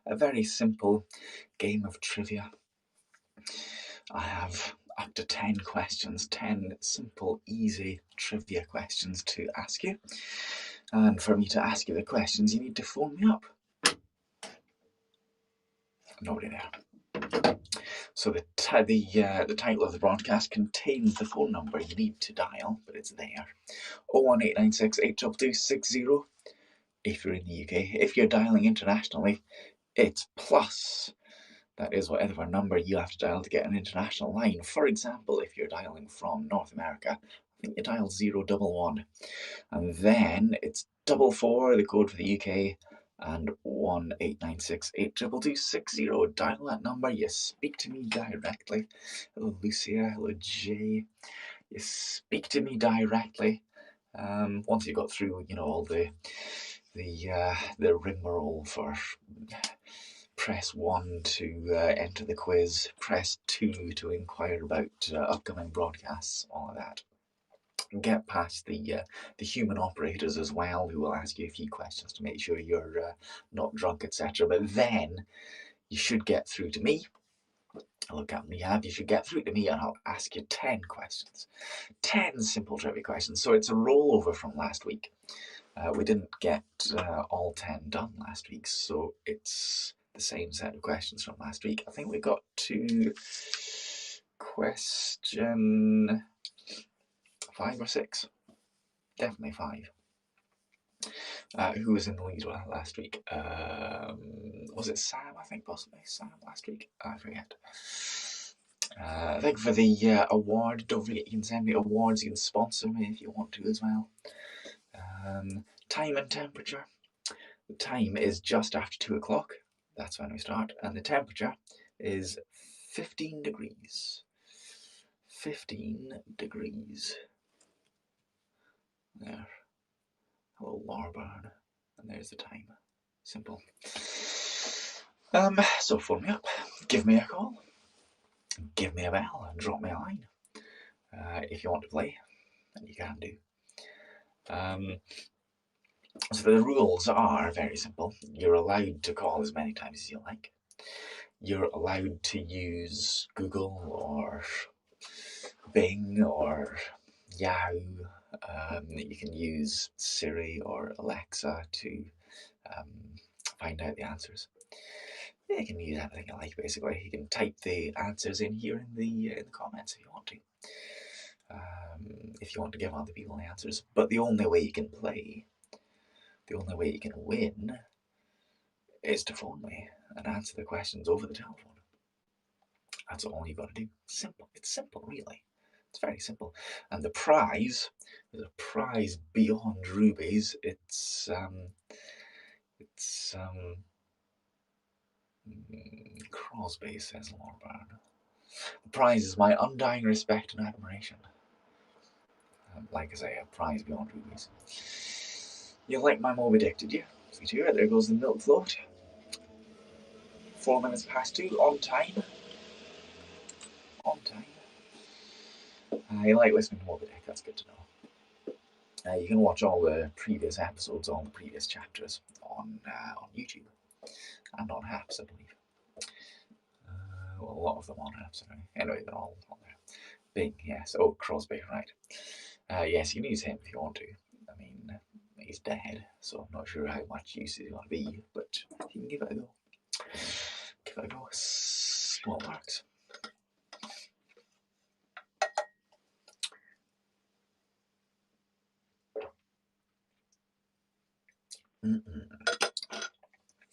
a very simple game of trivia. I have up to 10 questions, 10 simple, easy trivia questions to ask you. And for me to ask you the questions, you need to phone me up. Nobody there. So the title of the broadcast contains the phone number you need to dial, but it's there. 01896 82260 if you're in the UK. If you're dialing internationally, it's plus. That is whatever number you have to dial to get an international line. For example, if you're dialing from North America, I think you dial 011. And then it's 44, the code for the UK, and 1896 82260. Dial that number, you speak to me directly. Hello Lucia, hello Jay. You speak to me directly. Once you got through, all the rigmarole for press 1 to enter the quiz, press 2 to inquire about upcoming broadcasts, all of that. Get past the human operators as well, who will ask you a few questions to make sure you're not drunk, etc. But then you should get through to me. Look at me, you should get through to me and I'll ask you 10 questions. 10 simple trivia questions. So it's a rollover from last week. We didn't get all 10 done last week, so it's the same set of questions from last week. I think we got to question 5 or 6. Definitely 5. Who was in the lead last week? Was it Sam? I think possibly Sam last week. I forget. I think for the award, don't forget you can send me awards. You can sponsor me if you want to as well. Time and temperature. The time is just after 2 o'clock. That's when we start. And the temperature is 15 degrees. 15 degrees. There. Hello, Larburn. And there's the time. Simple. So phone me up. Give me a call. Give me a bell and drop me a line. If you want to play, then you can do. So the rules are very simple. You're allowed to call as many times as you like. You're allowed to use Google or Bing or Yahoo. You can use Siri or Alexa to find out the answers. You can use everything you like, basically. You can type the answers in here in the comments if you want to. If you want to give other people the answers. But the only way you can play, the only way you can win, is to phone me and answer the questions over the telephone. That's all you've got to do. Simple. It's simple, really. It's very simple. And the prize is a prize beyond rubies. It's Crosby, says Lorburn. The prize is my undying respect and admiration. Like I say, a prize beyond rubies. You like my Moby Dick, did you? See here, there goes the milk float. 4 minutes past 2, on time. On time. You like listening to Moby Dick, that's good to know. You can watch all the previous episodes, all the previous chapters on YouTube and on apps, I believe. Well, a lot of them on apps, anyway, they're all on there. Bing, yes. Oh, Crosby, right. Yes, you can use him if you want to. I mean, he's dead, so I'm not sure how much use he's going to be, but you can give it a go. Give it a go. Small marks.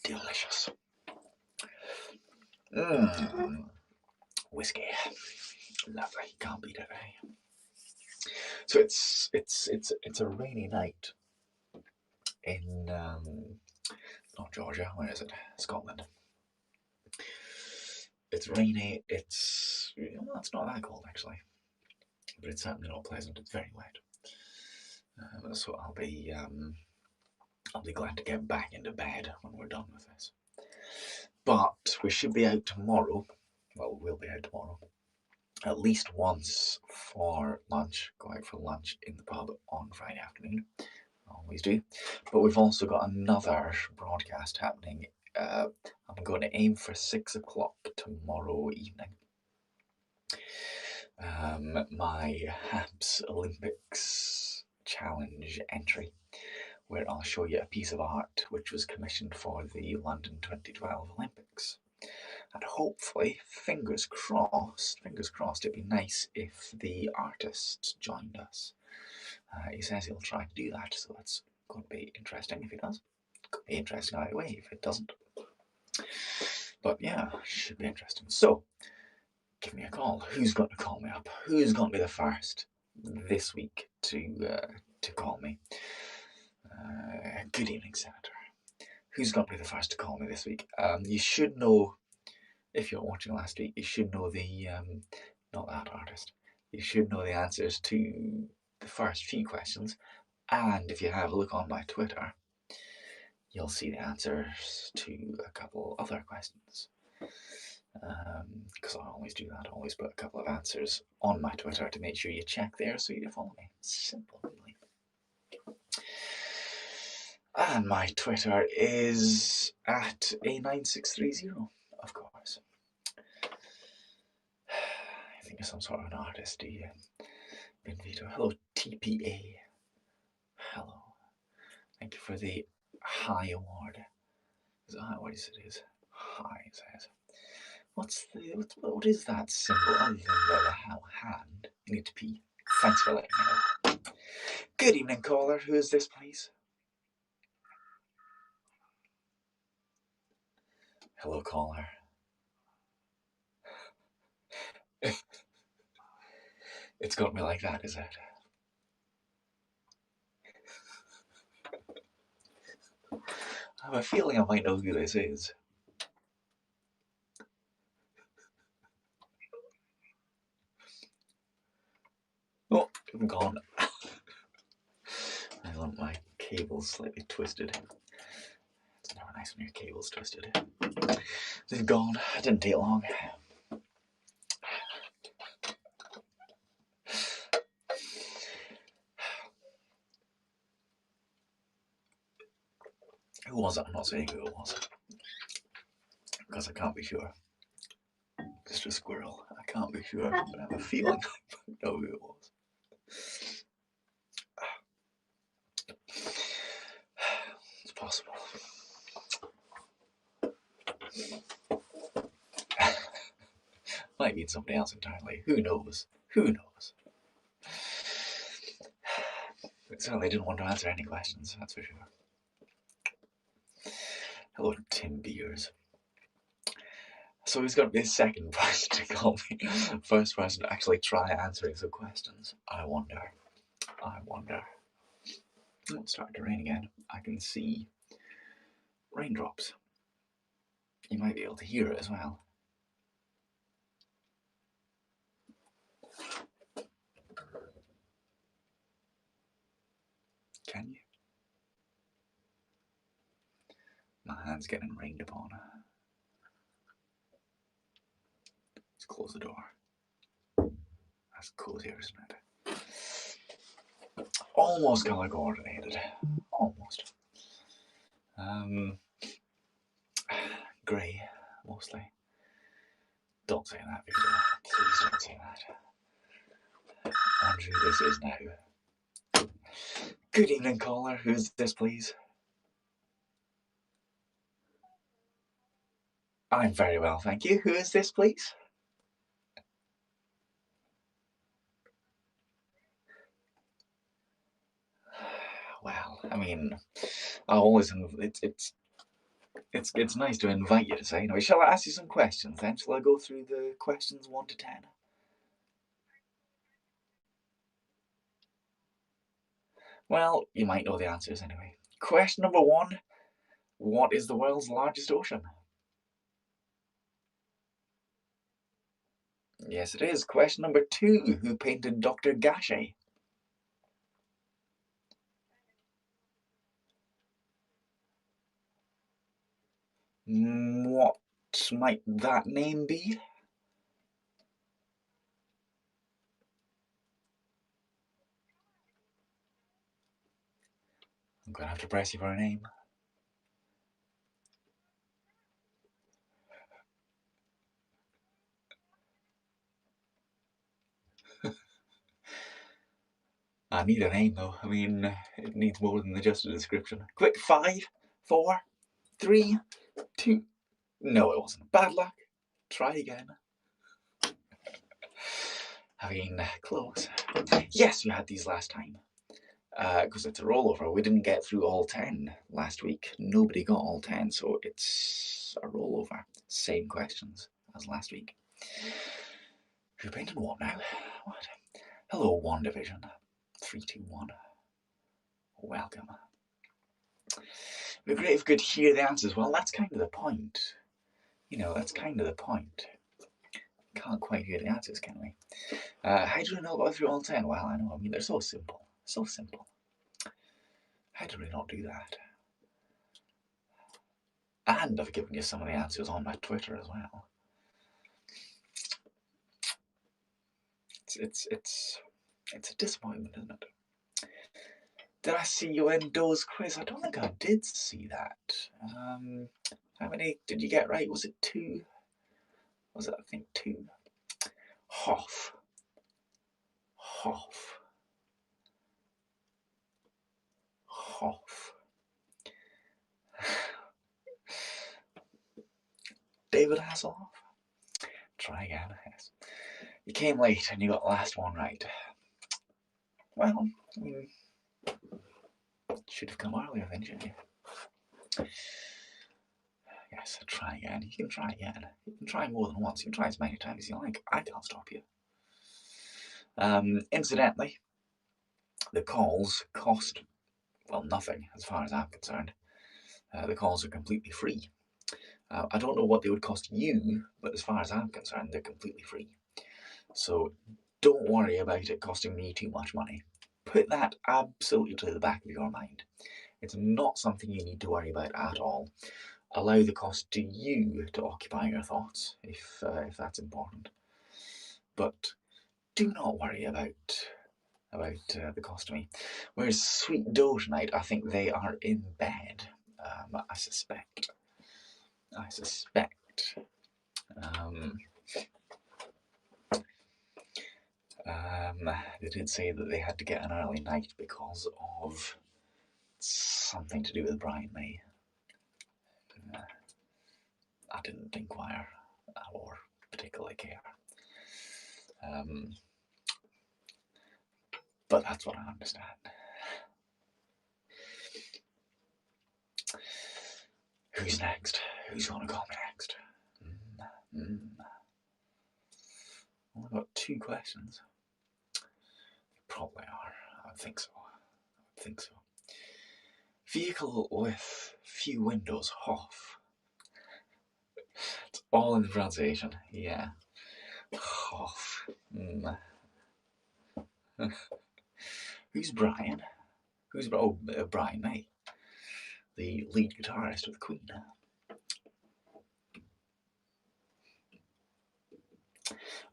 Delicious. Whiskey. Lovely. Can't beat it, eh? So it's a rainy night in not Georgia. Where is it? Scotland. It's rainy. It's not that cold actually, but it's certainly not pleasant. It's very wet. So I'll be glad to get back into bed when we're done with this. But we should be out tomorrow. Well, we'll be out tomorrow. At least once for lunch. Go out for lunch in the pub on Friday afternoon. Always do. But we've also got another broadcast happening. I'm going to aim for 6 o'clock tomorrow evening. My HAPS Olympics challenge entry, where I'll show you a piece of art which was commissioned for the London 2012 Olympics. And hopefully, fingers crossed, it'd be nice if the artist joined us. He says he'll try to do that, so it's going to be interesting if he does. Could be interesting either way if it doesn't. But yeah, should be interesting. So, give me a call. Who's going to call me up? Who's going to be the first this week to call me? Good evening, Senator. Who's going to be the first to call me this week? You should know, if you're watching last week, you should know the, not that artist, you should know the answers to the first few questions. And if you have a look on my Twitter, you'll see the answers to a couple other questions. Because I always do that, I always put a couple of answers on my Twitter to make sure you check there so you follow me. Simple, really. And my Twitter is at A9630, of course. I think you're some sort of an artist, do you? Benvito. Hello, TPA. Hello. Thank you for the high award. Is it high? What is it? High, it says. What is that symbol other than the hand? You need to pee. Thanks for letting me know. Good evening, caller. Who is this, please? Hello, caller. It's got me like that, is it? I have a feeling I might know who this is. Oh, I'm gone. I want my cables slightly twisted. It's never nice when your cable's twisted. They've gone. It didn't take long. Who was it? I'm not saying who it was. Because I can't be sure. It's just a squirrel. I can't be sure, but I have a feeling I know who it was. It's possible. Might mean somebody else entirely. Who knows? Who knows? But certainly didn't want to answer any questions, that's for sure. Hello, Tim Beers. So he's going to be the second person to call me. First person to actually try answering some questions. I wonder. Oh, it's starting to rain again. I can see raindrops. You might be able to hear it as well. Can you? My hand's getting rained upon. Let's close the door. That's cozier, isn't it? Almost color coordinated. Almost. Grey, mostly. Don't say that, Peter. Please don't say that. Andrew, this is now. Good evening, caller. Who's this, please? I'm very well, thank you. Who is this, please? Well, I mean, I always it's nice to invite you to say. Anyway, shall I ask you some questions then? Shall I go through the questions 1 to 10? Well, you might know the answers anyway. Question number 1: what is the world's largest ocean? Yes, it is. Question number 2: who painted Dr. Gachet? What might that name be? I'm gonna have to press you for a name. I need a name though. I mean, it needs more than just a description. Quick, 5, 4, 3, 2. No, it wasn't. Bad luck. Try again. I mean, close. Yes, we had these last time. Because it's a rollover. We didn't get through all 10 last week. Nobody got all 10, so it's a rollover. Same questions as last week. We've been in what now? What? Hello, One Division. 3, 2, 1. Welcome. It'd be great if we could hear the answers. Well, that's kind of the point. You know, that's kind of the point. Can't quite hear the answers, can we? How do we not go through all 10? Well, I know. I mean, they're so simple. So simple. How do we not do that? And I've given you some of the answers on my Twitter as well. It's a disappointment, isn't it? Did I see you in Doe's quiz? I don't think I did see that. How many did you get right? Was it 2? Was it, I think, 2? Hoff. David Hasselhoff. Try again, yes. You came late and you got the last one right. Well, I mean, should have come earlier then, shouldn't you? Yes, try again. You can try again. You can try more than once. You can try as many times as you like. I can't stop you. Incidentally, the calls cost, well, nothing as far as I'm concerned. The calls are completely free. I don't know what they would cost you, but as far as I'm concerned, they're completely free. So don't worry about it costing me too much money. Put that absolutely to the back of your mind. It's not something you need to worry about at all. Allow the cost to you to occupy your thoughts, if that's important. But do not worry about the cost to me. Whereas Sweet Doe tonight, I think they are in bed. I suspect. They did say that they had to get an early night because of something to do with Brian May. I didn't inquire or particularly care. But that's what I understand. Who's next? Who's going to call me next? Only got 2 questions. Probably are. I think so. Vehicle with few windows. Hoff. It's all in the pronunciation. Yeah. Hoff. Who's Brian? Brian May, the lead guitarist of the Queen.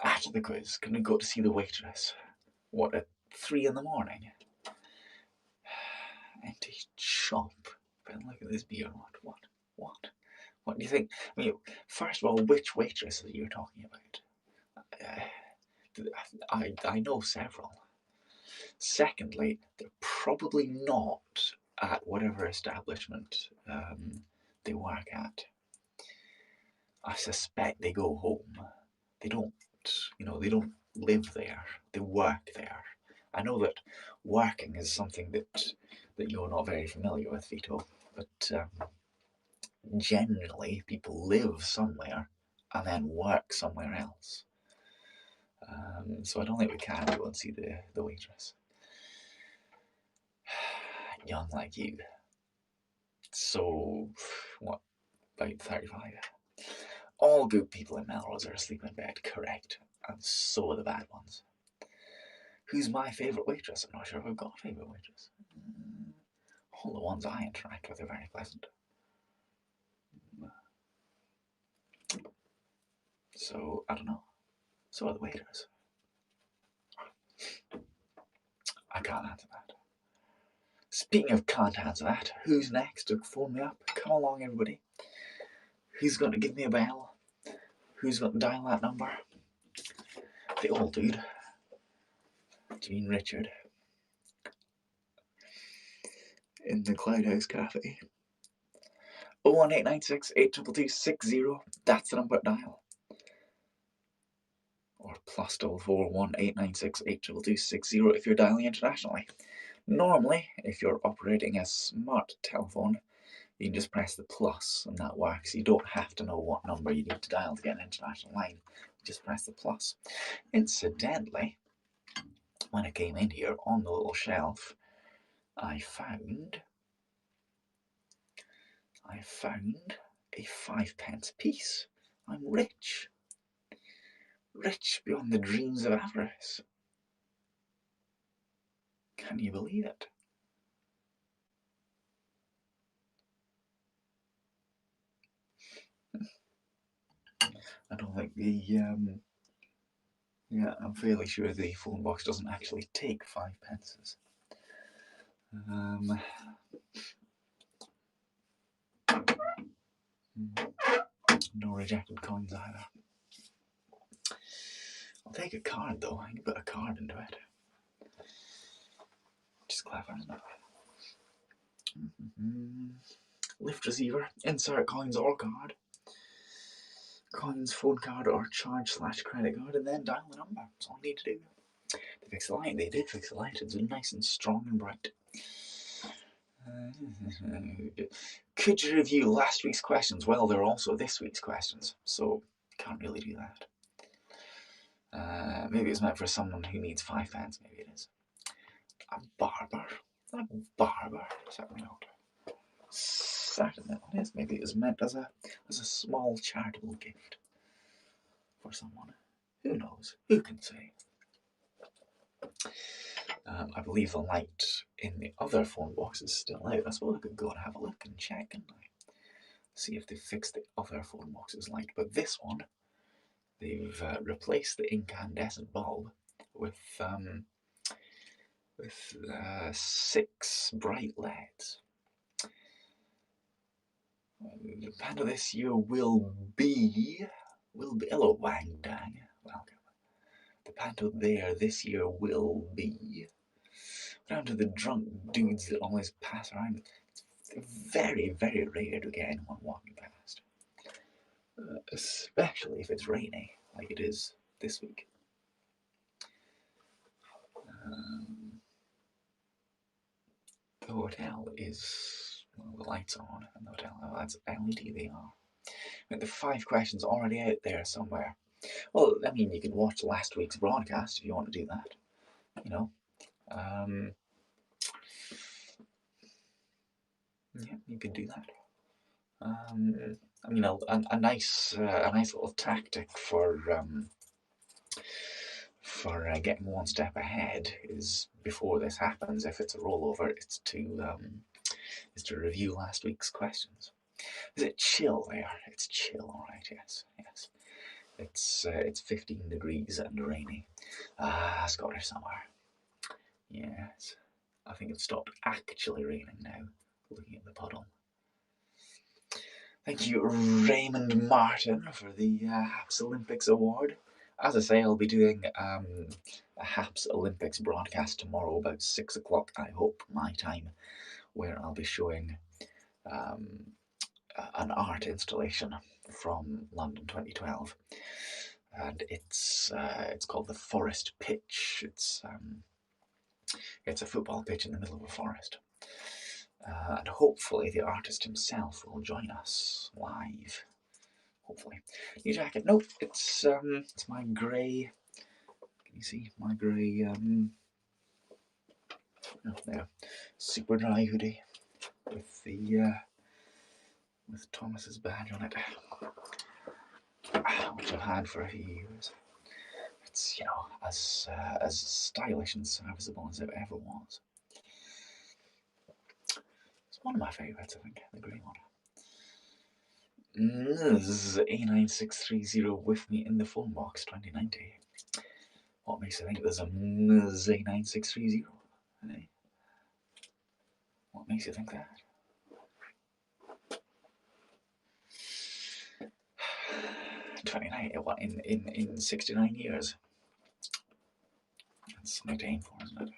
After the quiz, can we go to see the waitress? What, at 3 in the morning? Empty shop. But look at this beer. What do you think? I mean, first of all, which waitress are you talking about? I know several. Secondly, they're probably not at whatever establishment they work at. I suspect they go home. They don't live there. They work there. I know that working is something that you're not very familiar with, Vito, but generally people live somewhere and then work somewhere else. So I don't think we can go and see the waitress. Young like you. So, what, about 35? All good people in Melrose are asleep in bed, correct. And so are the bad ones. Who's my favourite waitress? I'm not sure if I've got a favourite waitress. All the ones I interact with are very pleasant. So, I don't know. So are the waiters. I can't answer that. Speaking of can't answer that, who's next to phone me up? Come along, everybody. Who's going to give me a bell? Who's going to dial that number? The old dude. Do you mean Richard? in the Cloud House Cafe. 01896 822 60. That's the number to dial. Or +44 1896 822 60 if you're dialing internationally. Normally, if you're operating a smart telephone, you can just press the plus and that works. You don't have to know what number you need to dial to get an international line. Just press the plus. Incidentally, when I came in here on the little shelf, I found a 5p piece. I'm rich. Rich beyond the dreams of avarice. Can you believe it? I don't think I'm fairly sure the phone box doesn't actually take 5p. No rejected coins either. I'll take a card though. I can put a card into it. Which is clever, isn't it? Lift receiver. Insert coins or card. Coins, phone card, or charge/credit card, and then dial the number. That's all I need to do. They fixed the light. They did fix the light. It's nice and strong and bright. Could you review last week's questions? Well, they're also this week's questions, so can't really do that. Maybe it's meant for someone who needs 5p. Maybe it is. A barber. Certainly not. Certainly not. Yes, maybe it was meant as a small charitable gift for someone. Who knows? Who can say? I believe the light in the other phone box is still out. I suppose I could go and have a look and check, couldn't I? See if they fixed the other phone box's light. But this one, they've replaced the incandescent bulb with 6 bright LEDs. The panda this year will be hello Wang Dang, welcome. The panda there this year will be down to the drunk dudes that always pass around. It's very, very rare to get anyone walking past, especially if it's rainy like it is this week. The hotel is, well, the lights are on, and the hotel, that's LED they are. I mean, the 5 questions already out there somewhere. Well, I mean, you can watch last week's broadcast if you want to do that, you know. Yeah, you can do that. I mean, a nice little tactic for getting one step ahead is, before this happens, if it's a rollover, it's to review last week's questions. Is it chill there? It's chill, all right. Yes. It's 15 degrees and rainy. Scottish summer. Yes. I think it's stopped actually raining now, looking at the puddle. Thank you, Raymond Martin, for the HAPS Olympics award. As I say, I'll be doing a HAPS Olympics broadcast tomorrow about 6 o'clock, I hope, my time, where I'll be showing an art installation from London 2012. And it's called the Forest Pitch. It's a football pitch in the middle of a forest. And hopefully the artist himself will join us live. Hopefully. New jacket. Nope, it's my grey. Can you see my grey? There, super dry hoodie with the with Thomas's badge on it, which I've had for a few years. It's, you know, as stylish and serviceable as it ever was. It's one of my favourites, I think, the grey one. A9630 with me in the phone box 2090. What makes you think there's a A9630? Hey? What makes you think that? What, in 69 years? That's something to aim for, isn't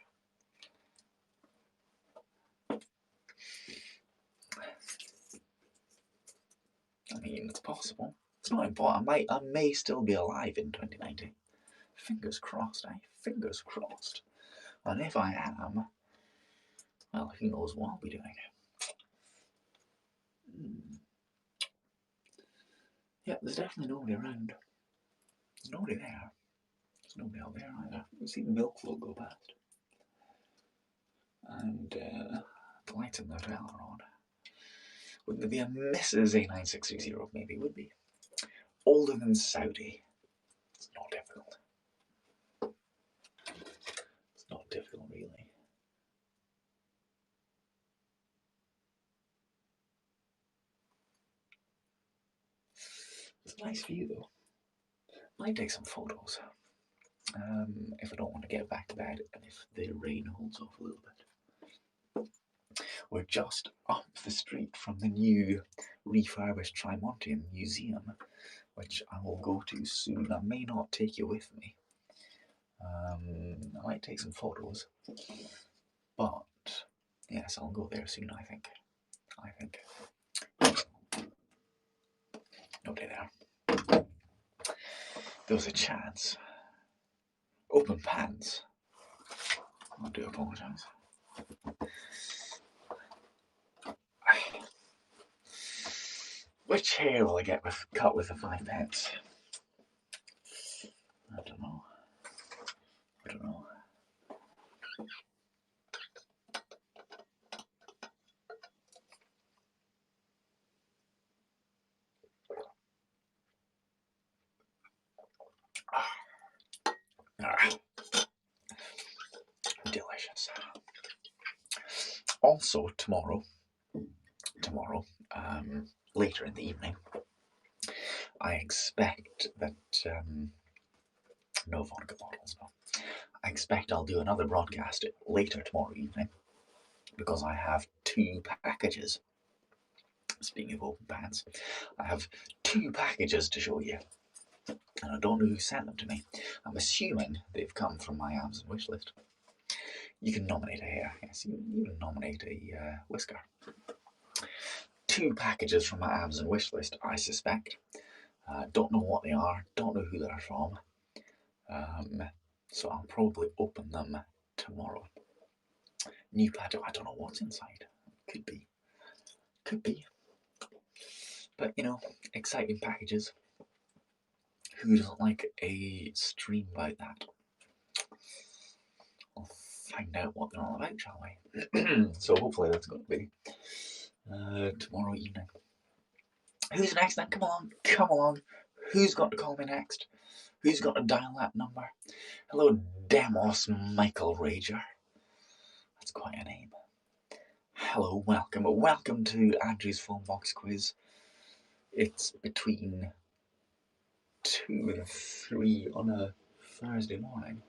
it? I mean, it's possible. It's not important. I may still be alive in 2090. Fingers crossed, eh? Fingers crossed. And if I am, well, who knows what I'll be doing. Yeah, there's definitely nobody around. There's nobody there. There's nobody out there either. You see the milk float go past. And the lights in the hotel are on. Wouldn't there be a Mrs. A9630? Maybe would be. Older than Saudi. It's not difficult. It's not difficult, really. It's a nice view, though. Might take some photos. If I don't want to get back to bed and if the rain holds off a little bit. We're just up the street from the new refurbished Trimontian Museum, which I will go to soon. I may not take you with me. I might take some photos, but yes, I'll go there soon, I think. Nobody there. There was a chance. Open pants. I do apologise. Which hair will I get cut with the 5 pence? I don't know. Delicious. Also tomorrow, later in the evening, I expect that no vodka bottles, no. I expect I'll do another broadcast later tomorrow evening because I have 2 packages. Speaking of open pants, I have 2 packages to show you. And I don't know who sent them to me. I'm assuming they've come from my Amazon wish list. You can nominate a hair. Yes, you can nominate a whisker. 2 packages from my Amazon wish list, I suspect. Don't know what they are. Don't know who they're from. So I'll probably open them tomorrow. New package. I don't know what's inside. Could be. But you know, exciting packages. Who doesn't like a stream about that? We'll find out what they're all about, shall we? So hopefully that's going to be tomorrow evening. Who's next then? Come along. Who's got to call me next? Who's got to dial that number? Hello, Demos Michael Rager. That's quite a name. Hello, welcome to Andrew's Phonebox Quiz. It's between 2 and 3 on a Thursday morning.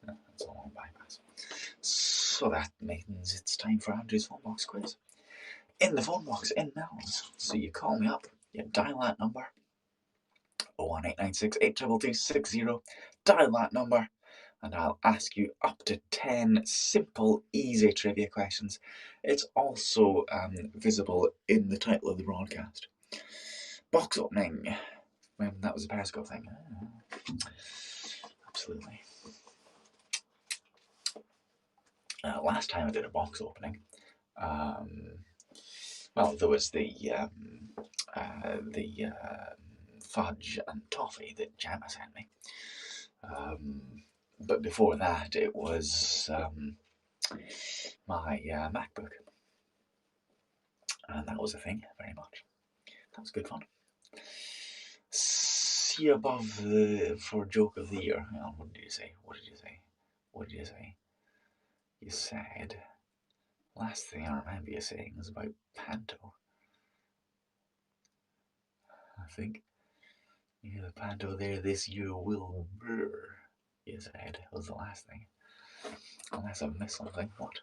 That's a long bypass. So that means it's time for Andrew's Phonebox Quiz. In the phone box, in Melons. So you call me up, you dial that number, 01896 822 60. Dial that number, and I'll ask you up to 10 simple, easy trivia questions. It's also visible in the title of the broadcast. Box opening. That was a Periscope thing. Absolutely. Last time I did a box opening, well, there was the fudge and toffee that Gemma sent me. But before that, it was my MacBook. And that was a thing, very much. That was good fun. See above for joke of the year. Oh, what did you say? You said, last thing I remember you saying was about Panto. I think, yeah, the Panto there this year will brr, you said, was the last thing. Unless I've missed something. What?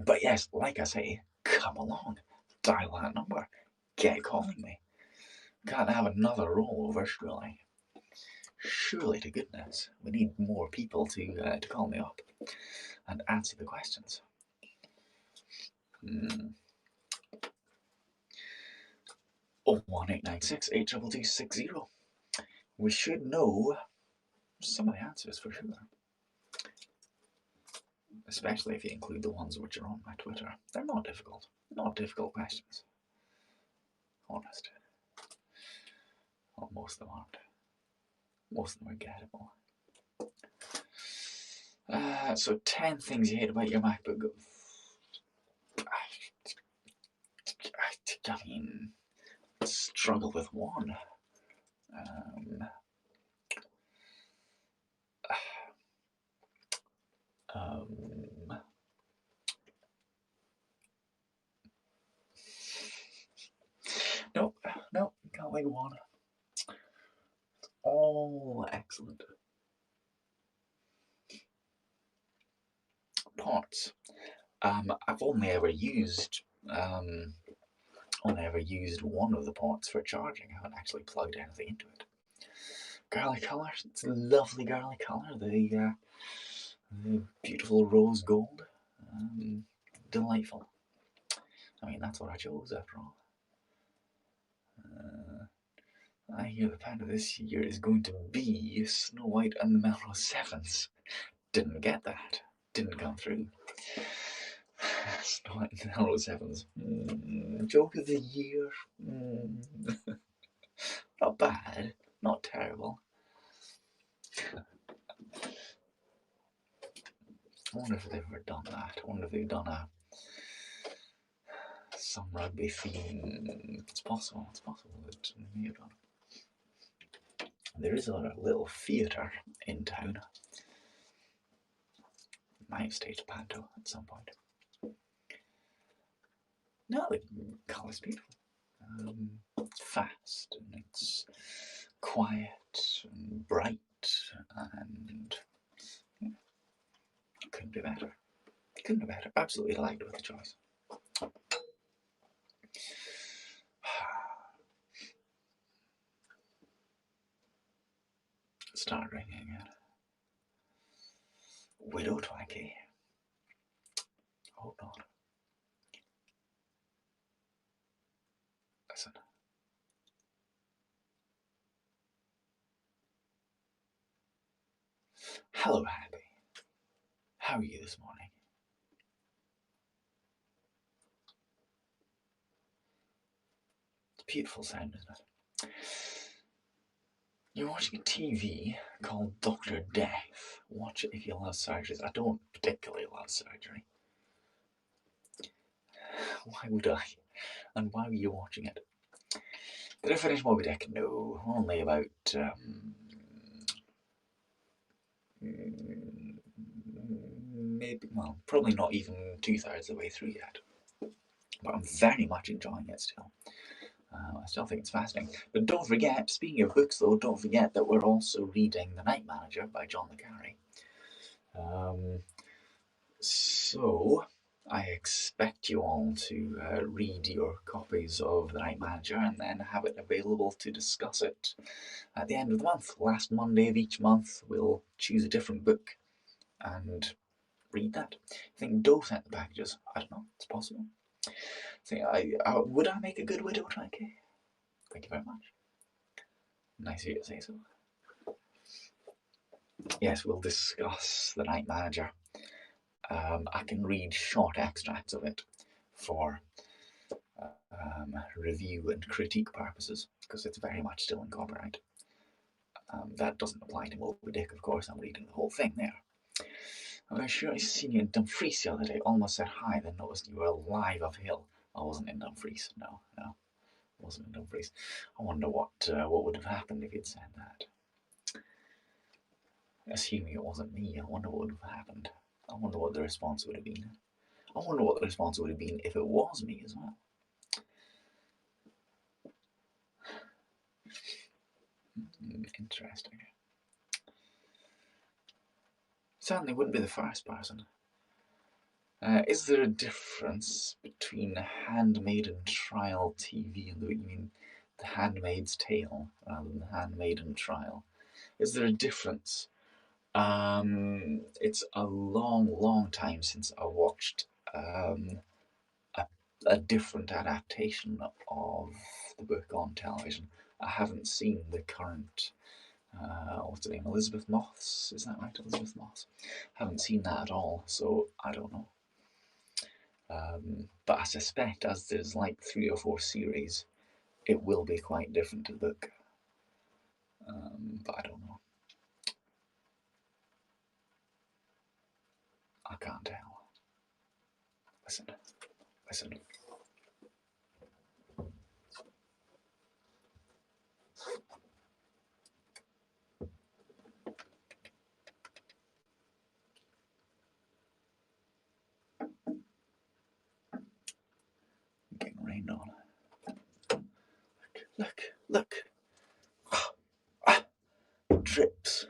But yes, like I say, come along, dial that number, get calling me. Can't have another rollover, surely. Surely to goodness, we need more people to call me up and answer the questions. 01896 82260. We should know some of the answers for sure. Especially if you include the ones which are on my Twitter. They're not difficult. Not difficult questions. Honest. Well, most of them aren't. Most of them are gettable. So 10 things you hate about your MacBook. I mean, struggle with one. Nope, can't think of one. All excellent. Ports. I've only ever used one of the ports for charging. I haven't actually plugged anything into it. Girly colour. It's a lovely girly colour. The beautiful rose gold. Delightful. I mean, that's what I chose after all. I hear the pattern of this year is going to be Snow White and the Melrose Sevens. Didn't get that. Didn't come through. Snow White and the Melrose Sevens. Joke of the year. Not bad. Not terrible. I wonder if they've ever done that. I wonder if they've done some rugby theme. It's possible. It's possible that they may have done. There is a little theatre in town. Might have staged panto at some point. No, the colour's beautiful. It's fast and it's quiet and bright and couldn't be better. Couldn't be better. Absolutely delighted with the choice. Start ringing again. Widow Twanky. Hold on. Listen. Hello, Happy. How are you this morning? It's a beautiful sound, isn't it? You're watching a TV called Dr. Death. Watch it if you love surgeries. I don't particularly love surgery. Why would I? And why were you watching it? Did I finish Moby Dick? No, only about maybe, well, probably not even 2/3 of the way through yet. But I'm very much enjoying it still. I still think it's fascinating. But don't forget, speaking of books though, don't forget that we're also reading The Night Manager by John le Carré. So I expect you all to read your copies of The Night Manager and then have it available to discuss it at the end of the month. Last Monday of each month, we'll choose a different book and read that. I think Doe sent the packages. I don't know. It's possible. Would I make a good widow, Twanky? Thank you very much. Nice of you to say so. Yes, we'll discuss The Night Manager. I can read short extracts of it for review and critique purposes because it's very much still in copyright. That doesn't apply to Moby Dick, of course. I'm reading the whole thing there. I'm sure I seen you in Dumfries the other day. Almost said hi, then noticed you were live uphill. I wasn't in Dumfries. No, wasn't in Dumfries. I wonder what would have happened if you'd said that. Assuming it wasn't me, I wonder what would have happened. I wonder what the response would have been. I wonder what the response would have been if it was me as well. Interesting. Certainly wouldn't be the first person. Is there a difference between Handmaiden Trial TV and you mean The Handmaid's Tale rather than Handmaiden Trial? Is there a difference? It's a long time since I watched a different adaptation of the book on television. I haven't seen the current, what's her name, Elizabeth Moss, is that right, Elizabeth Moss? Haven't seen that at all, so I don't know. But I suspect as there's like 3 or 4 series, it will be quite different to the book. But I don't know. I can't tell. Listen. Getting rained on. Look. Drips.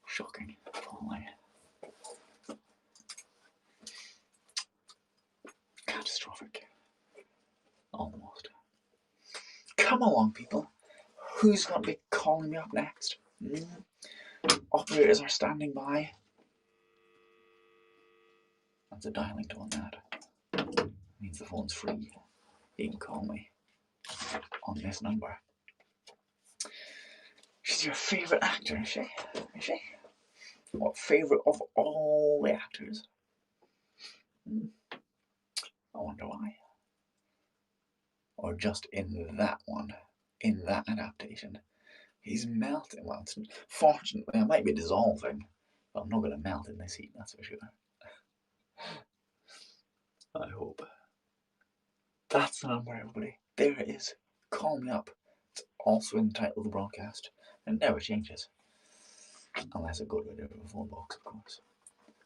Shocking. Holy. Catastrophic. Almost. Come along, people. Who's going to be calling me up next? Operators are standing by. That's a dialing tone, that. Means the phone's free. You can call me on this number. She's your favourite actor, is she? Is she? What, favourite of all the actors? I wonder why. Or just in that one, in that adaptation. He's melting. Well, fortunately, I might be dissolving, but I'm not going to melt in this heat, that's for sure. I hope. That's the number, everybody. There it is. Call me up. It's also in the title of the broadcast. It never changes. Unless I go to a different phone box, of course.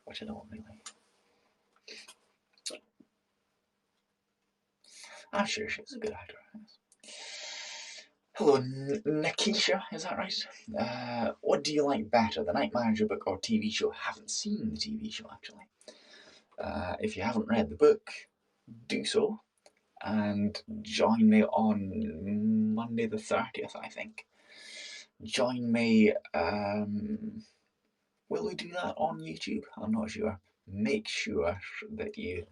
Which I don't really. I'm sure she's a good actor. Hello, Nikisha, is that right? What do you like better, the Night Manager book or TV show? Haven't seen the TV show, actually. If you haven't read the book, do so. And join me on Monday the 30th, I think. Join me. Will we do that on YouTube? I'm not sure. Make sure that you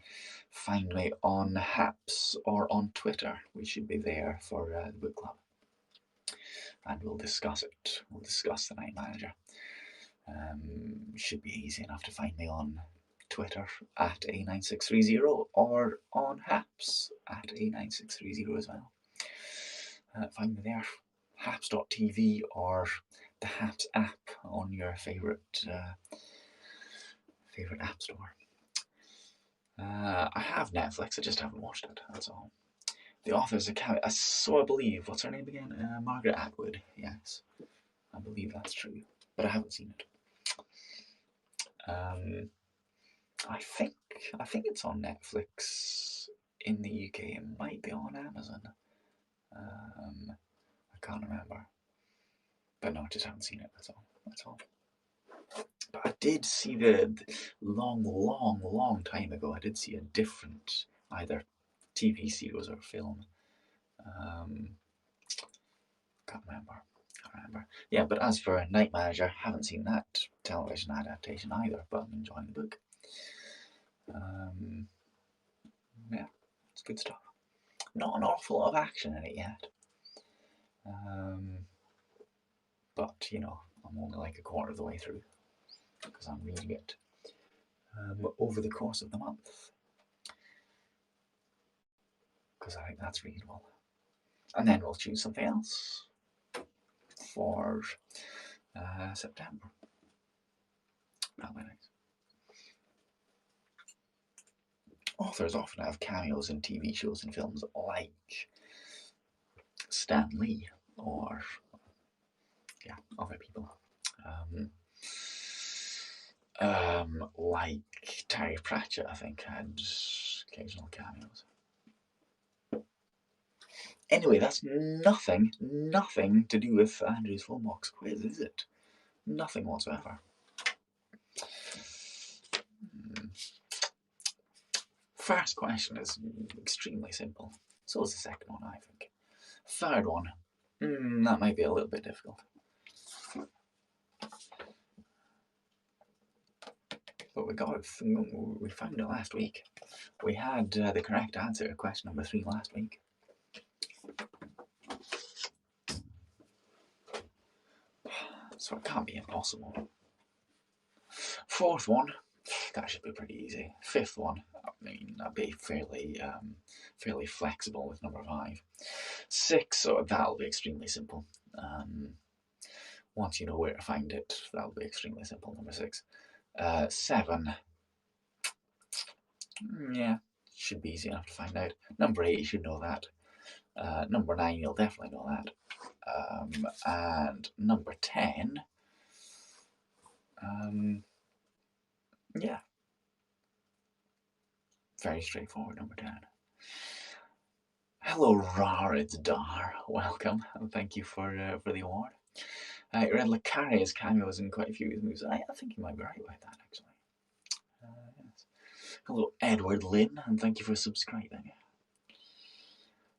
find me on Haps or on Twitter. We should be there for the book club. And we'll discuss it. We'll discuss the Night Manager. Should be easy enough to find me on Twitter at A9630 or on Haps at A9630 as well. Find me there, haps.tv or the Haps app on your favourite app store. I have Netflix, I just haven't watched it, that's all. The author's account, so I believe, what's her name again? Margaret Atwood, yes. I believe that's true, but I haven't seen it. I think it's on Netflix in the UK. It might be on Amazon. I can't remember. But no, I just haven't seen it, that's all. But I did see the long time ago, I did see a different either TV series or film. Can't remember. Yeah, but as for Night Manager, haven't seen that television adaptation either, but I'm enjoying the book. Yeah, it's good stuff. Not an awful lot of action in it yet. But, you know, I'm only like a quarter of the way through because I'm reading it over the course of the month. Because I think that's reasonable. And then we'll choose something else for September. That'll be nice. Authors often have cameos in TV shows and films like Stan Lee or other people. Like Terry Pratchett, I think, had occasional cameos. Anyway, that's nothing to do with Andrew's Phonebox Quiz, is it? Nothing whatsoever. First question is extremely simple. So is the second one, I think. Third one, that might be a little bit difficult. we found it last week. We had the correct answer to question number 3 last week. So it can't be impossible. Fourth one, that should be pretty easy. Fifth one, I mean, that'd be fairly flexible with number 5. 6, so that'll be extremely simple. Once you know where to find it, that'll be extremely simple. Number 6. 7, yeah, should be easy enough to find out. Number 8, you should know that. Number 9, you'll definitely know that. And number 10, yeah, very straightforward. Number 10. Hello, Rar, it's Dar. Welcome, and thank you for the award. You read Le Carre's cameos in quite a few of his movies. I think you might be right about that, actually. Yes. Hello, Edward Lynn, and thank you for subscribing.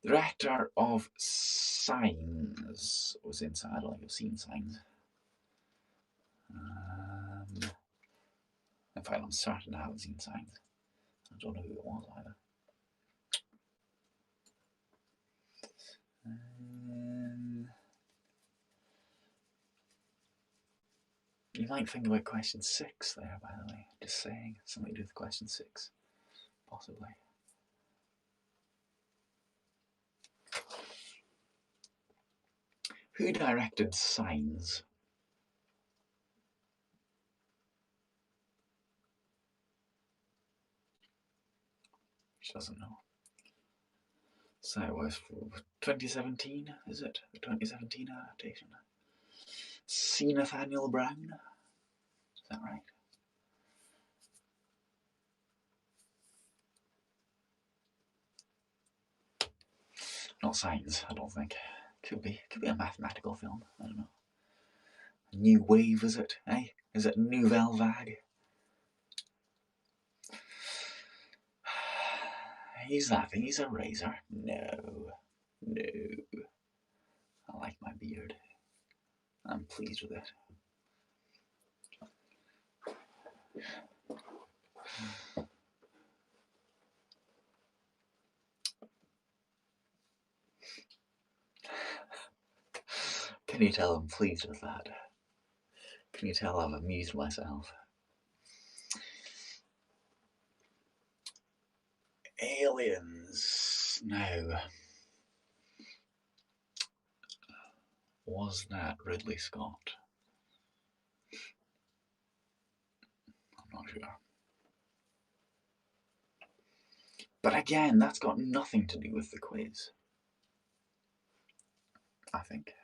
The director of Signs was inside. I don't think I've seen Signs. In fact, I'm certain I haven't seen Signs. I don't know who it was either. You might think about question 6 there, by the way. Just saying, something to do with question 6, possibly. Who directed Signs? She doesn't know. So it was 2017, is it? The 2017 adaptation. C. Nathaniel Brown? Is that right? Not Signs, I don't think. Could be a mathematical film. I don't know. New Wave, is it? Eh? Is it Nouvelle Vague? He's laughing. He's a razor. No. I like my beard. I'm pleased with it. Can you tell I'm pleased with that? Can you tell I've amused myself? Aliens. No. Was that Ridley Scott? I'm not sure. But again, that's got nothing to do with the quiz. I think.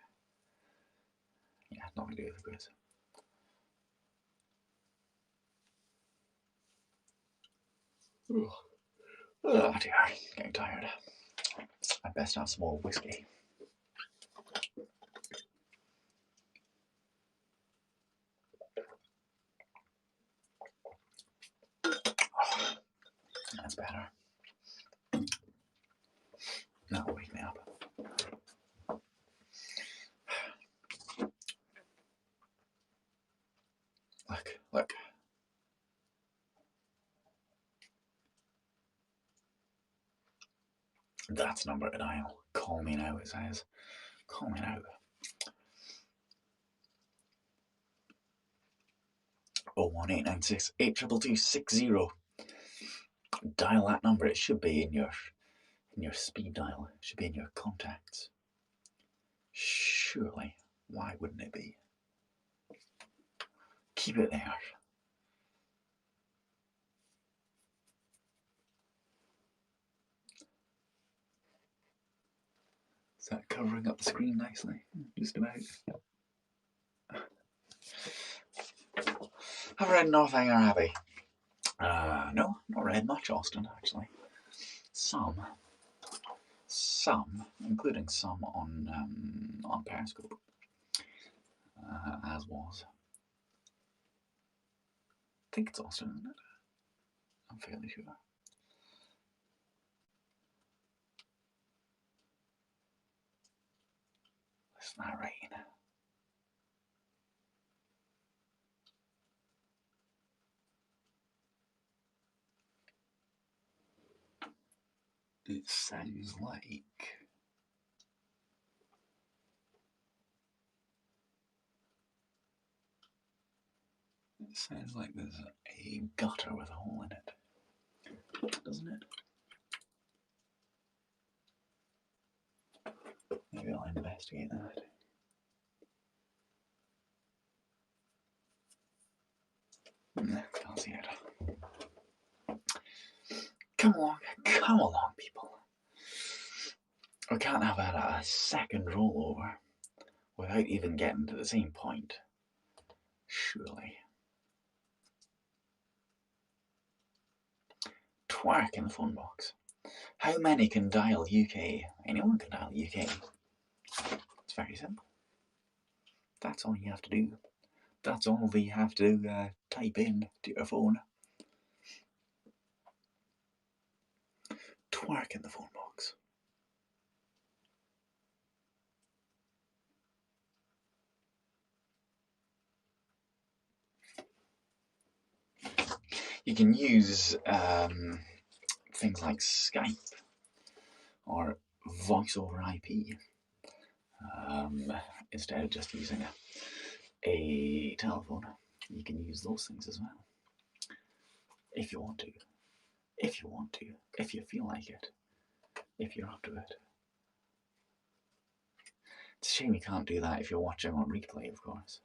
Yeah, nothing to do with the quiz. Oh dear, getting tired. I best have some more whiskey. Oh, that's better. That'll wake me up. Look. That's number to dial. Call me now, it says. Call me now. 01896 82260. Dial that number. It should be in your speed dial. It should be in your contacts. Surely. Why wouldn't it be? Keep it there. Is that covering up the screen nicely? Just about. Have I read Northanger Abbey? No, not read much Austen, actually. Some, including some on Periscope, as was. I think it's Austen, isn't it? I'm fairly sure. Listen to that rain. Sounds like... It sounds like there's a gutter with a hole in it, doesn't it? Maybe I'll investigate that. Can't see it. Come along, people. We can't have had a second rollover without even getting to the same point, surely. Twerk in the phone box. How many can dial UK? Anyone can dial UK. It's very simple. That's all you have to do. That's all you have to type in to your phone. Twerk in the phone box. You can use things like Skype or voice over IP instead of just using a telephone. You can use those things as well. If you want to. If you want to. If you feel like it. If you're up to it. It's a shame you can't do that if you're watching on replay, of course.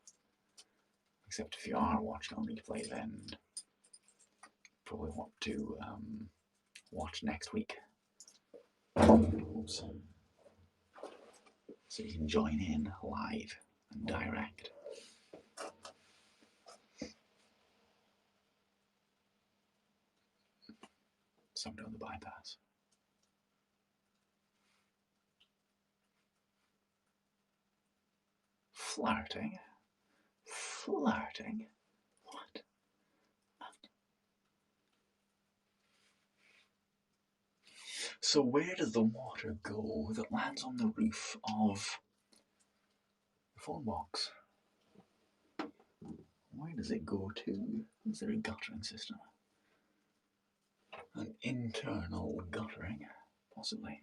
Except if you are watching on replay, then probably want to watch next week. Oops. So you can join in live and direct. Somebody on the bypass. Flirting? Flirting? What? So where does the water go that lands on the roof of the phone box? Where does it go to? Is there a guttering system? An internal guttering, possibly.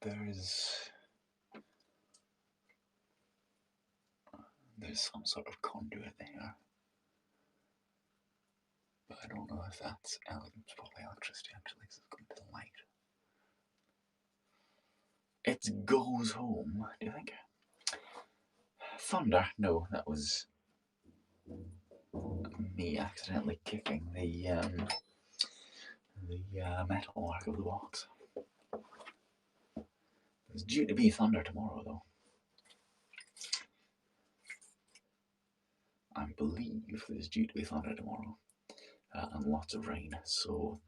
There's some sort of conduit there, but I don't know if that's it's probably electricity actually, because it's going to the light. It goes home, do you think? Thunder? No, that was me accidentally kicking the metalwork of the box. There's due to be thunder tomorrow, though. I believe there's due to be thunder tomorrow, and lots of rain. So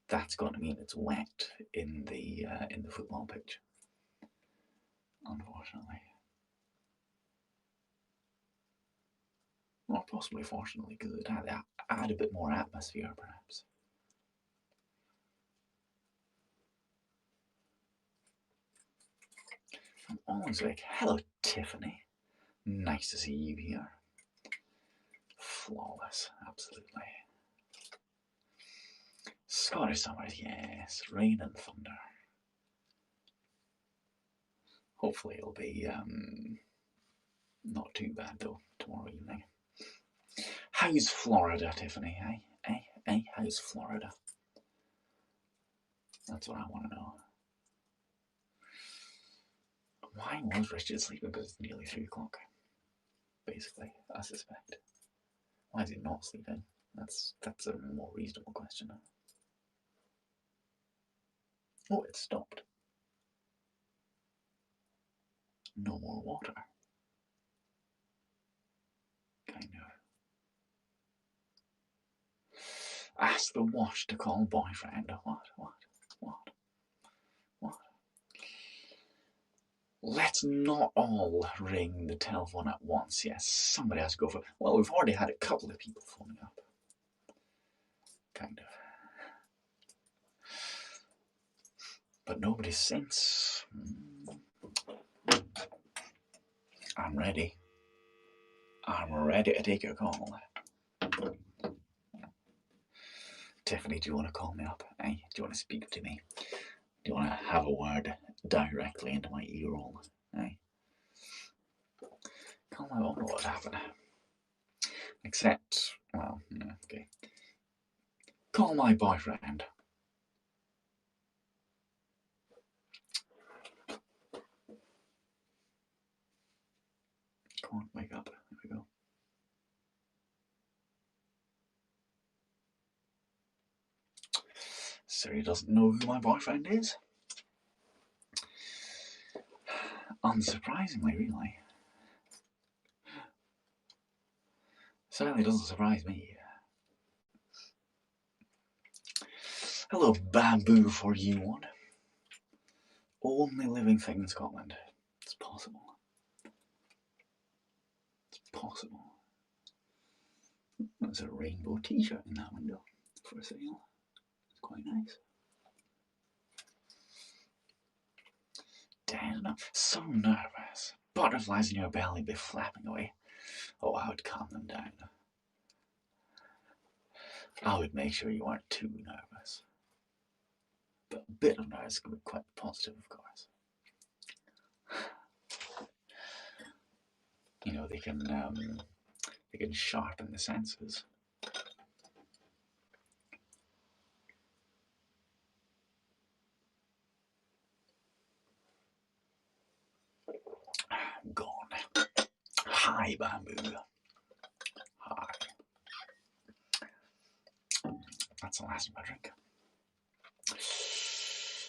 that's going to mean it's wet in the football pitch. Unfortunately, or possibly fortunately, because it had a bit more atmosphere, perhaps. I'm always like, hello, Tiffany. Nice to see you here. Flawless, absolutely. Scottish summers, yes. Rain and thunder. Hopefully it'll be not too bad, though, tomorrow evening. How's Florida, Tiffany? Hey, how's Florida? That's what I want to know. Why was Richard sleeping? Because it's nearly 3 o'clock. Basically, I suspect. Why is he not sleeping? That's a more reasonable question. Oh, it stopped. No more water. Kind of. Ask the wash to call boyfriend. What? Let's not all ring the telephone at once. Yes, somebody has to go for... Well, we've already had a couple of people phoning up. Kind of. But nobody since. I'm ready. I'm ready to take your call. Tiffany, do you want to call me up? Do you want to speak to me? Do you want to have a word directly into my ear hole? Call my own, what happened? Except, well, okay. Call my boyfriend. Come on, wake up. There we go. Siri doesn't know who my boyfriend is. Unsurprisingly, really. Certainly doesn't surprise me. Hello, bamboo for you one. Only living thing in Scotland. It's possible. It's possible. There's a rainbow t-shirt in that window for sale. It's quite nice. Dead enough. So nervous. Butterflies in your belly be flapping away. Oh, I would calm them down. I would make sure you weren't too nervous. But a bit of nerves can be quite positive, of course. You know, they can sharpen the senses. Gone. Hi, bamboo. Hi. That's the last of my drink.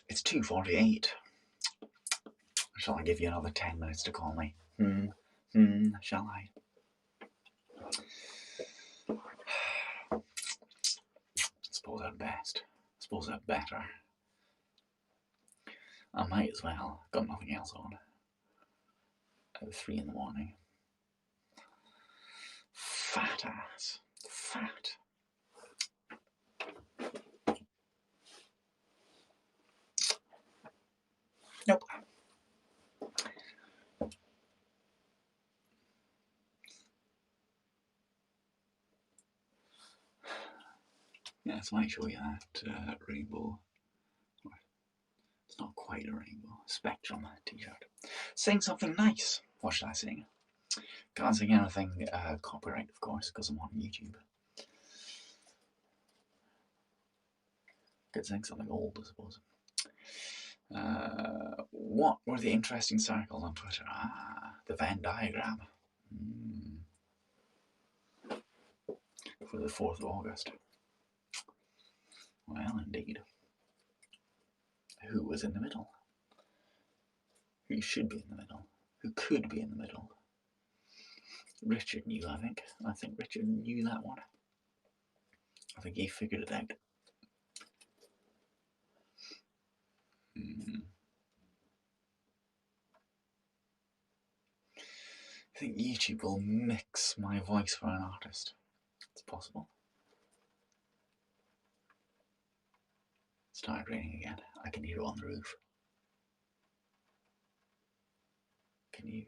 It's 2:48. Shall I give you another 10 minutes to call me? Shall I? Suppose I'd best. Suppose I'd better. I might as well. Got nothing else on. At 3 in the morning. Fat ass. Fat. Nope. Yes, I might show you that rainbow. It's not quite a rainbow. Spectrum t-shirt. Sing something nice. What should I sing? Can't sing anything copyright, of course, because I'm on YouTube. Could sing something old, I suppose. What were the interesting circles on Twitter? The Venn diagram. For the 4th of August. Well, indeed. Who was in the middle? Who should be in the middle? Who could be in the middle? Richard knew, I think. I think Richard knew that one. I think he figured it out. I think YouTube will mix my voice for an artist. It's possible. It started raining again. I can hear it on the roof. Can you?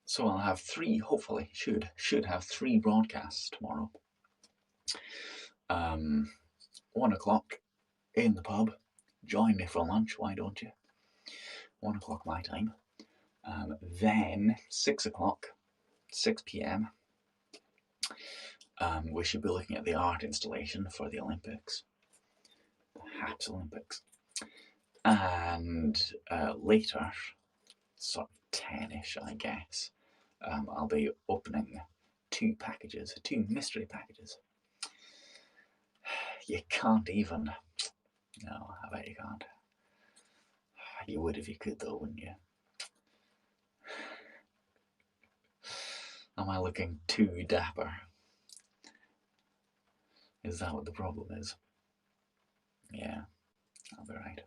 So I'll have 3, hopefully, should have 3 broadcasts tomorrow. 1 o'clock in the pub. Join me for lunch, why don't you? 1 o'clock my time. Then 6 o'clock, 6 p.m. We should be looking at the art installation for the Olympics. Perhaps Olympics. And later, sort of 10ish, I guess, I'll be opening 2 packages, 2 mystery packages. You can't even. No, I bet you can't. You would if you could, though, wouldn't you? Am I looking too dapper? Is that what the problem is? Yeah, I'll be right.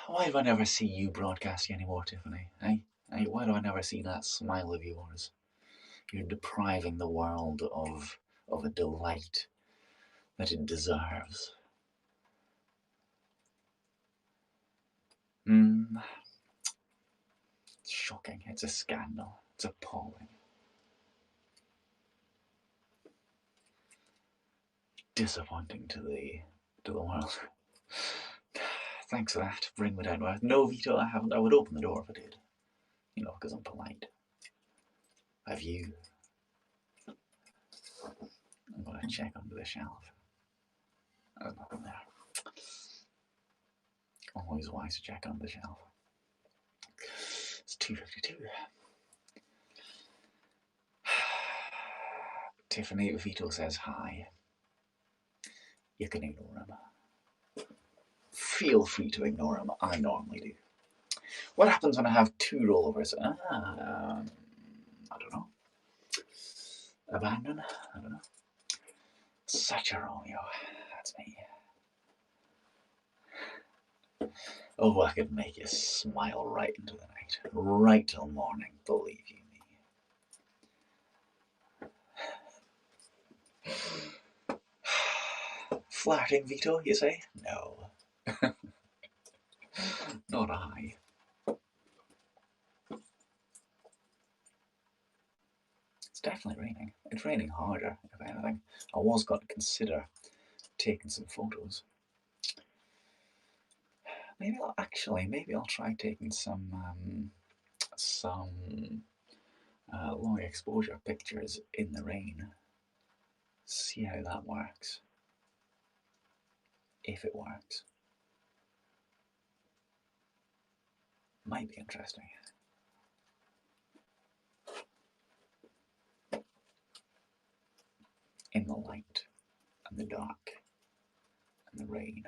Why do I never see you broadcasting anymore, Tiffany? Eh? Hey, why do I never see that smile of yours? You're depriving the world of a delight that it deserves. It's shocking. It's a scandal. It's appalling. Disappointing to the world. Thanks for that. Bring me down to earth. No, Vito, I haven't. I would open the door if I did. You know, because I'm polite. Have you? I'm going to check under the shelf. There's nothing there. Always wise to check under the shelf. It's 2:52. Tiffany Vito says hi. You can ignore him. Feel free to ignore him. I normally do. What happens when I have two rollovers? I don't know. Abandon? I don't know. Such a Romeo. That's me. Oh, I could make you smile right into the night. Right till morning, believe you me. Flirting, Vito, you say? No. Not I. It's definitely raining. It's raining harder, if anything. I was going to consider taking some photos. Maybe I'll try taking some long exposure pictures in the rain. See how that works. If it works. Might be interesting. In the light and the dark and the rain.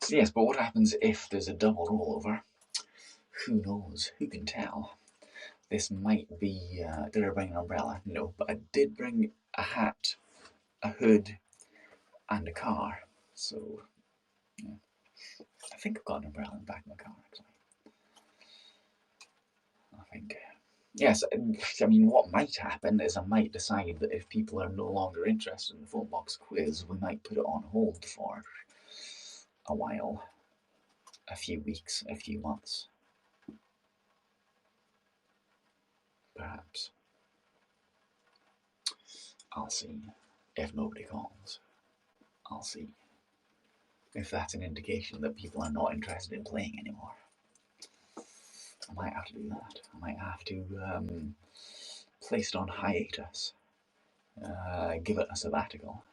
So yes, but what happens if there's a double rollover? Who knows? Who can tell? This might be... did I bring an umbrella? No, but I did bring a hat, a hood, and a car. So, yeah. I think I've got an umbrella in the back of my car, actually. I think... Yes, I mean, what might happen is I might decide that if people are no longer interested in the Phonebox Quiz, we might put it on hold for a while. A few weeks, a few months. Perhaps. I'll see. If nobody calls, I'll see. If that's an indication that people are not interested in playing anymore. I might have to do that. I might have to place it on hiatus. Give it a sabbatical.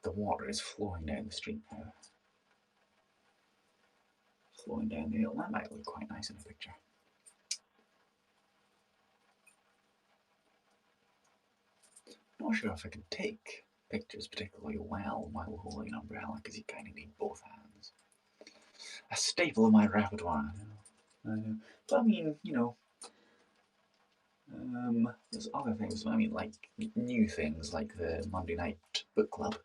The water is flowing down the street now. Flowing down the hill. That might look quite nice in a picture. Not sure if I can take pictures particularly well while holding an umbrella, because you kind of need both hands. A staple of my repertoire, I know. But I mean, you know, there's other things. I mean, like new things like the Monday night book club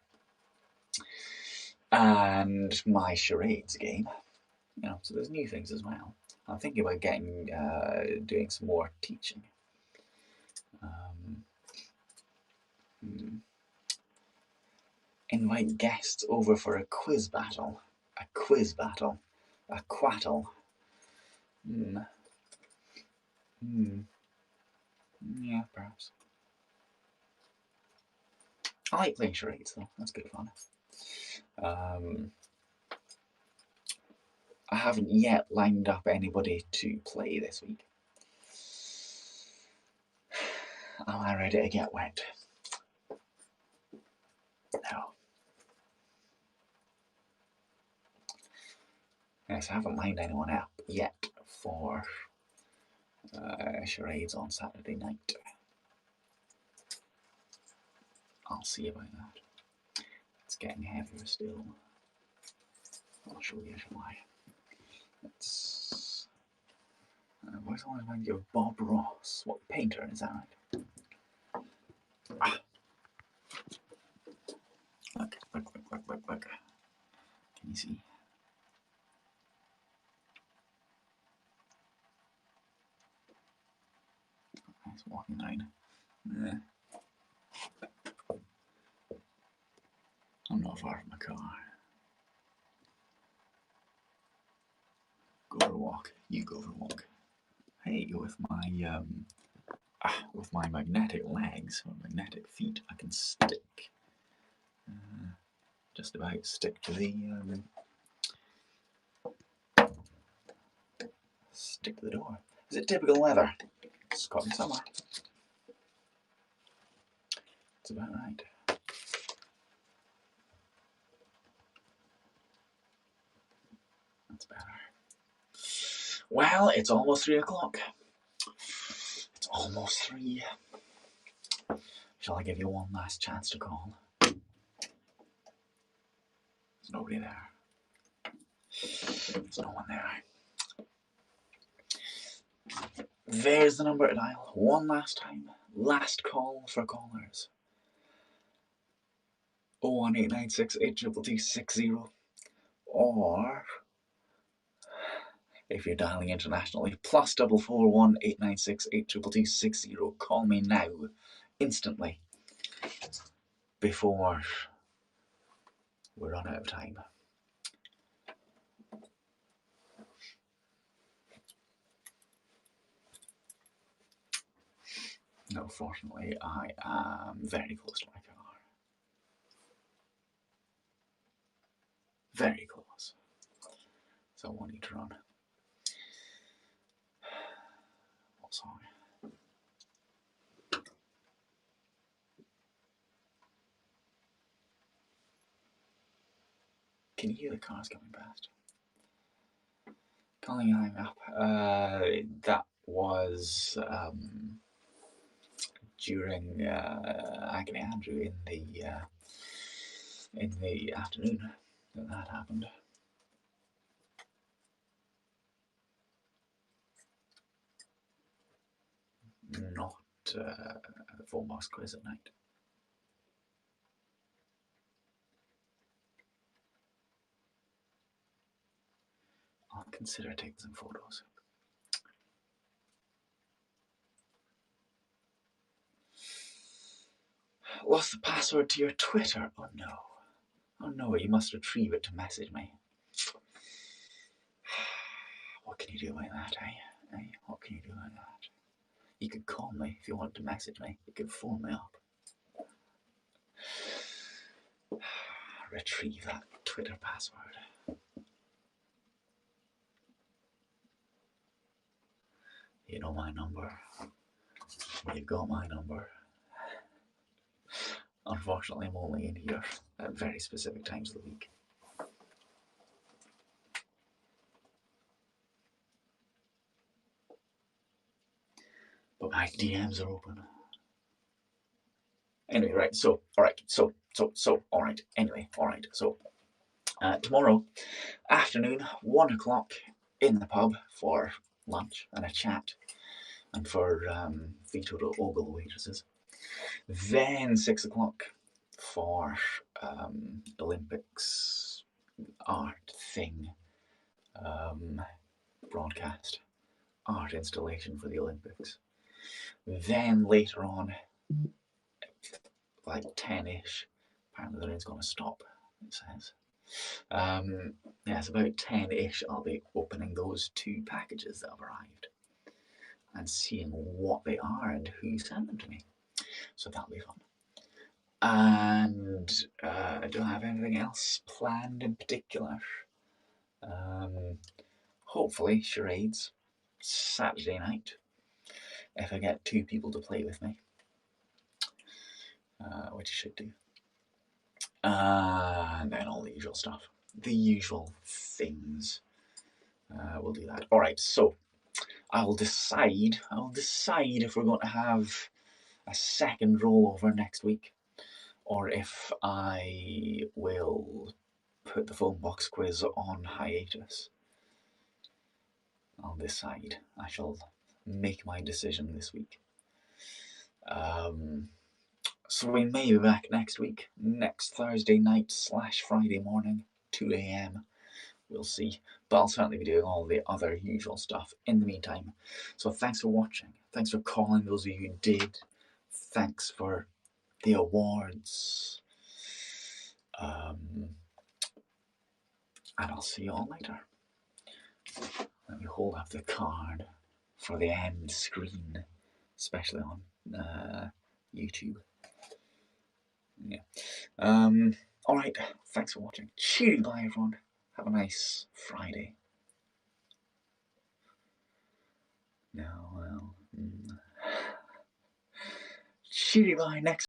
and my charades game. You know, so there's new things as well. I'm thinking about doing some more teaching. Invite guests over for a quiz battle. A quiz battle. A quattle. Yeah, perhaps. I like playing charades though, that's good fun. I haven't yet lined up anybody to play this week. Am I ready to get wet? No. Yes, I haven't lined anyone up yet for charades on Saturday night. I'll see about that. It's getting heavier still. I'll show you why. It's... where's the one remind you of Bob Ross? What painter is that? parking line. I'm not far from my car. Go for a walk. You go for a walk. Hey, with my magnetic legs or magnetic feet, I can stick. Just about stick to the door. Is it typical weather? It's got me somewhere. That's about right. That's better. Well, it's almost 3 o'clock. It's almost 3. Shall I give you one last chance to call? There's nobody there. There's no one there. There's the number to dial. One last time. Last call for callers. 01896 82260. Or, if you're dialing internationally, +441 896 82260. Call me now, instantly, before we run out of time. No, fortunately, I am very close to my car. Very close. So I won't need to run. What song? Can you hear the cars coming past? Calling hang up. That was during Agony Andrew in the afternoon that happened. Not Phonebox Quiz at night. I'll consider taking some photos. Lost the password to your Twitter? Oh no. Oh no, you must retrieve it to message me. What can you do about that, eh? What can you do about that? You could call me if you want to message me. You could phone me up. Retrieve that Twitter password. You know my number. You've got my number. Unfortunately, I'm only in here at very specific times of the week. But my DMs are open. Anyway, right, so, alright, alright, anyway, alright, so, tomorrow afternoon, 1 o'clock, in the pub for lunch and a chat, and for veto to ogle waitresses. Then 6 o'clock for Olympics art thing, broadcast, art installation for the Olympics. Then later on, like 10ish, apparently the rain's going to stop, it says. Yeah, it's about 10ish I'll be opening those 2 packages that have arrived and seeing what they are and who sent them to me. So that'll be fun. And I don't have anything else planned in particular. Hopefully charades Saturday night, if I get 2 people to play with me, which I should do. And then all the usual stuff, the usual things. We'll do that. All right, so I'll decide if we're going to have a second rollover next week, or if I will put the Phonebox Quiz on hiatus. I'll decide. I shall make my decision this week. So we may be back next week, next Thursday night / Friday morning, 2 AM. We'll see. But I'll certainly be doing all the other usual stuff in the meantime. So thanks for watching. Thanks for calling, those of you who did. Thanks for the awards. And I'll see you all later. Let me hold up the card for the end screen, especially on YouTube. Yeah. Alright, thanks for watching. Cheery bye, everyone. Have a nice Friday. No, well. Cheery bye next.